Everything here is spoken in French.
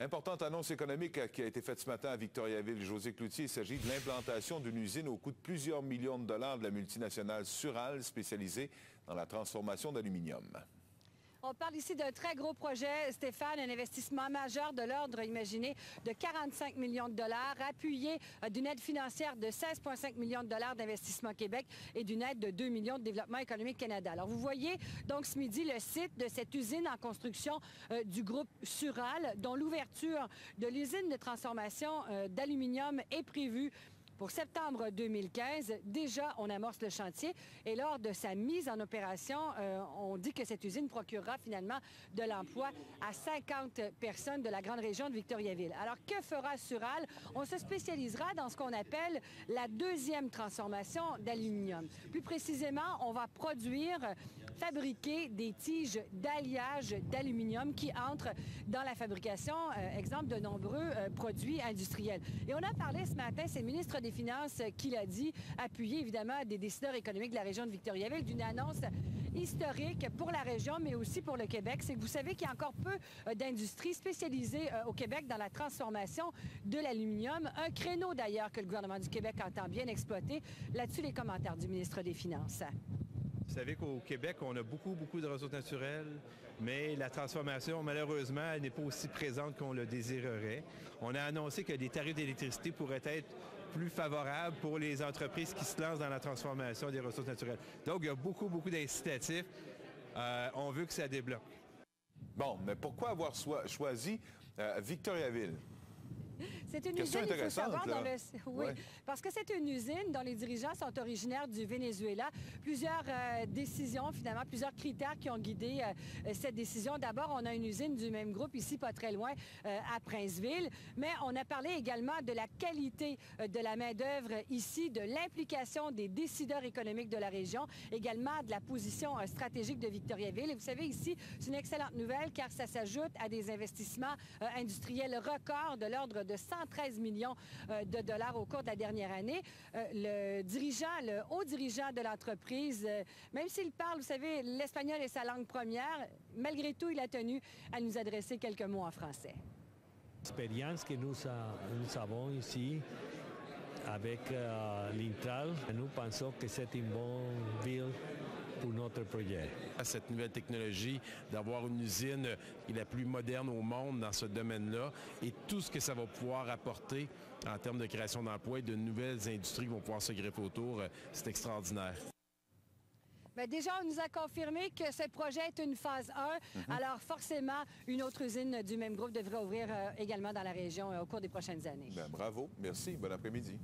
Importante annonce économique qui a été faite ce matin à Victoriaville. José Cloutier, il s'agit de l'implantation d'une usine au coût de plusieurs millions de dollars de la multinationale Sural, spécialisée dans la transformation d'aluminium. On parle ici d'un très gros projet, Stéphane, un investissement majeur de l'ordre, imaginez, de 45 millions de dollars, appuyé d'une aide financière de 16,5 millions de dollars d'Investissement Québec et d'une aide de 2 millions de Développement économique Canada. Alors, vous voyez donc ce midi le site de cette usine en construction du groupe Sural, dont l'ouverture de l'usine de transformation d'aluminium est prévue pour septembre 2015. Déjà, on amorce le chantier et lors de sa mise en opération, on dit que cette usine procurera finalement de l'emploi à 50 personnes de la grande région de Victoriaville. Alors, que fera Sural? On se spécialisera dans ce qu'on appelle la deuxième transformation d'aluminium. Plus précisément, on va fabriquer des tiges d'alliage d'aluminium qui entrent dans la fabrication, exemple, de nombreux produits industriels. Et on a parlé ce matin, c'est le ministre des Finances qui l'a dit, appuyé évidemment des décideurs économiques de la région de Victoriaville, d'une annonce historique pour la région, mais aussi pour le Québec. C'est que vous savez qu'il y a encore peu d'industries spécialisées au Québec dans la transformation de l'aluminium. Un créneau d'ailleurs que le gouvernement du Québec entend bien exploiter. Là-dessus, les commentaires du ministre des Finances. Vous savez qu'au Québec, on a beaucoup de ressources naturelles, mais la transformation, malheureusement, elle n'est pas aussi présente qu'on le désirerait. On a annoncé que les tarifs d'électricité pourraient être plus favorables pour les entreprises qui se lancent dans la transformation des ressources naturelles. Donc, il y a beaucoup d'incitatifs. On veut que ça débloque. Bon, mais pourquoi avoir choisi Victoriaville? C'est une Question usine, il faut savoir, oui, ouais. Parce que c'est une usine dont les dirigeants sont originaires du Venezuela. Plusieurs décisions, finalement, plusieurs critères qui ont guidé cette décision. D'abord, on a une usine du même groupe ici, pas très loin, à Princeville. Mais on a parlé également de la qualité de la main-d'œuvre ici, de l'implication des décideurs économiques de la région, également de la position stratégique de Victoriaville. Et vous savez, ici, c'est une excellente nouvelle car ça s'ajoute à des investissements industriels records de l'ordre de 113 millions de dollars au cours de la dernière année. Le haut dirigeant de l'entreprise, même s'il parle, vous savez, l'espagnol est sa langue première, malgré tout, il a tenu à nous adresser quelques mots en français. L'expérience que nous avons ici avec l'Intral, nous pensons que c'est une bonne ville pour notre projet. Cette nouvelle technologie, d'avoir une usine qui est la plus moderne au monde dans ce domaine-là et tout ce que ça va pouvoir apporter en termes de création d'emplois et de nouvelles industries qui vont pouvoir se greffer autour, c'est extraordinaire. Bien, déjà, on nous a confirmé que ce projet est une phase 1. Alors, forcément, une autre usine du même groupe devrait ouvrir également dans la région au cours des prochaines années. Bien, bravo. Merci. Bon après-midi.